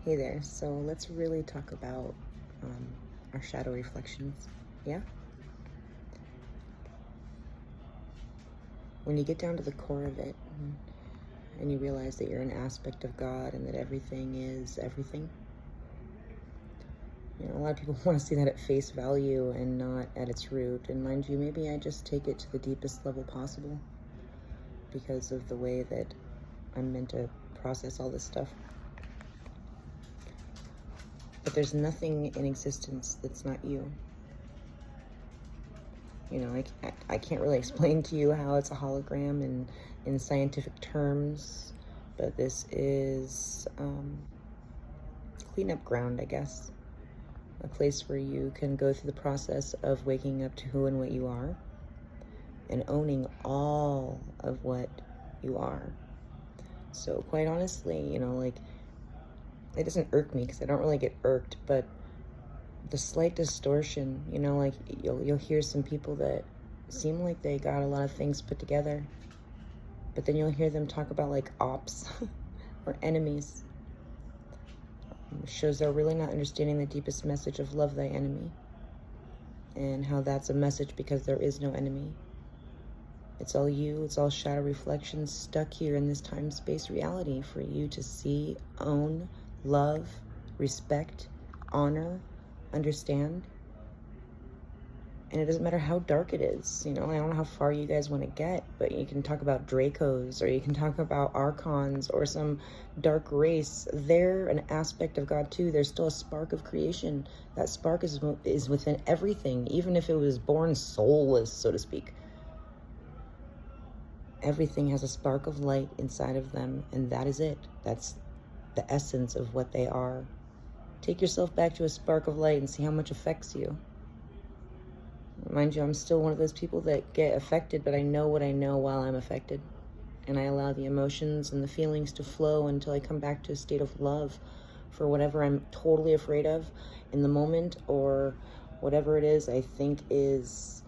Hey there, so let's really talk about our shadow reflections. Yeah? When you get down to the core of it and you realize that you're an aspect of God and that everything is everything, a lot of people want to see that at face value and not at its root. And mind you, maybe I just take it to the deepest level possible because of the way that I'm meant to process all this stuff. But there's nothing in existence that's not you. I can't really explain to you how it's a hologram in scientific terms, but this is cleanup ground, I guess. A place where you can go through the process of waking up to who and what you are and owning all of what you are. So quite honestly, it doesn't irk me because I don't really get irked, but the slight distortion, you'll hear some people that seem like they got a lot of things put together, but then you'll hear them talk about like ops or enemies. It shows they're really not understanding the deepest message of love thy enemy and how that's a message because there is no enemy. It's all you, it's all shadow reflections stuck here in this time-space reality for you to see, own, love, respect, honor, understand. And it doesn't matter how dark it is. I don't know how far you guys want to get, but you can talk about Dracos, or you can talk about Archons, or some dark race. They're an aspect of God too. There's still a spark of creation. That spark is within everything, even if it was born soulless, so to speak. Everything has a spark of light inside of them, and that is it. That's the essence of what they are. Take yourself back to a spark of light and see how much affects you. Mind you, I'm still one of those people that get affected, but I know what I know while I'm affected. And I allow the emotions and the feelings to flow until I come back to a state of love for whatever I'm totally afraid of in the moment, or whatever it is I think is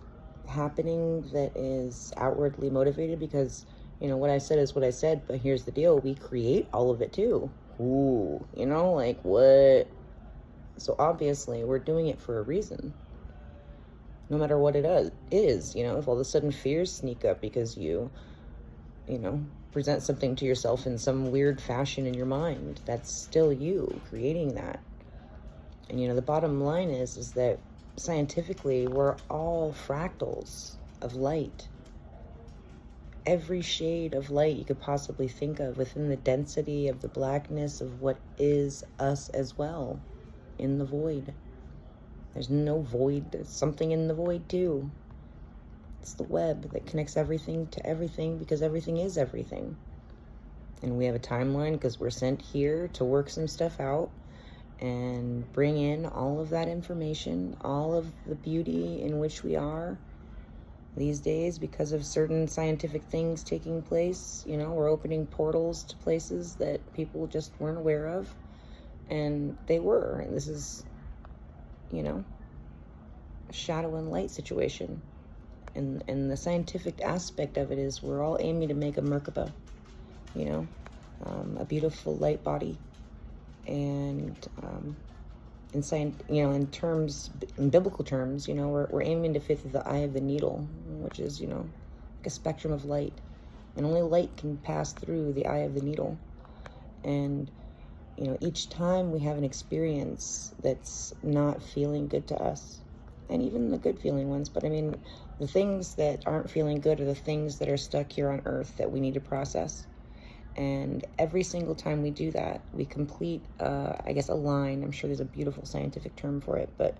happening that is outwardly motivated, because, what I said is what I said, but here's the deal. We create all of it too. Ooh, like what? So obviously we're doing it for a reason. No matter what it is, if all of a sudden fears sneak up because you present something to yourself in some weird fashion in your mind, that's still you creating that. And, the bottom line is that scientifically, we're all fractals of light. Every shade of light you could possibly think of within the density of the blackness of what is us as well in the void. There's no void. There's something in the void too. It's the web that connects everything to everything because everything is everything. And we have a timeline because we're sent here to work some stuff out and bring in all of that information, all of the beauty in which we are these days because of certain scientific things taking place. We're opening portals to places that people just weren't aware of, and they were. And this is a shadow and light situation. And the scientific aspect of it is we're all aiming to make a Merkaba, a beautiful light body. And in biblical terms, we're aiming to fit through the eye of the needle, which is, like a spectrum of light. And only light can pass through the eye of the needle. And each time we have an experience that's not feeling good to us, and even the good feeling ones, but the things that aren't feeling good are the things that are stuck here on earth that we need to process. And every single time we do that, we complete, a line. I'm sure there's a beautiful scientific term for it, but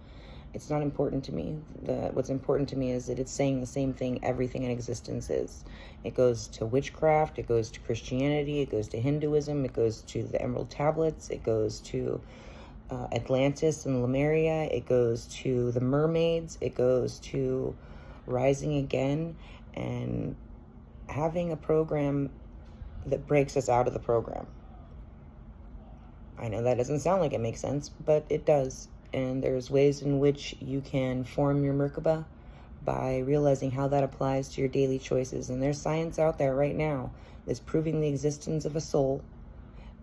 it's not important to me. What's important to me is that it's saying the same thing everything in existence is. It goes to witchcraft, it goes to Christianity, it goes to Hinduism, it goes to the Emerald Tablets, it goes to Atlantis and Lemuria, it goes to the mermaids, it goes to rising again and having a program that breaks us out of the program. I know that doesn't sound like it makes sense, but it does. And there's ways in which you can form your Merkaba by realizing how that applies to your daily choices. And there's science out there right now that's proving the existence of a soul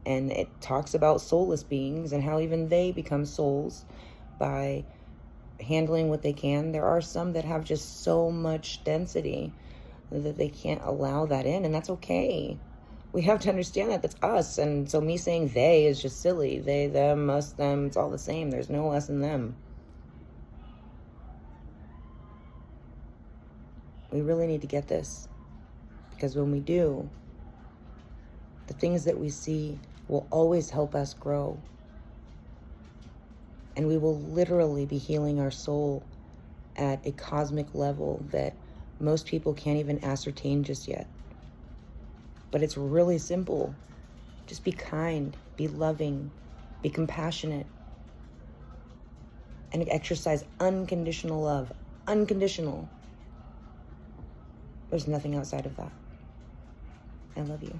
And it talks about soulless beings and how even they become souls by handling what they can. There are some that have just so much density that they can't allow that in, and that's okay. We have to understand that that's us. And so me saying they is just silly. They, them, us, them, it's all the same. There's no us and them. We really need to get this, because when we do, the things that we see will always help us grow. And we will literally be healing our soul at a cosmic level that most people can't even ascertain just yet. But it's really simple. Just be kind, be loving, be compassionate, and exercise unconditional love. Unconditional. There's nothing outside of that. I love you.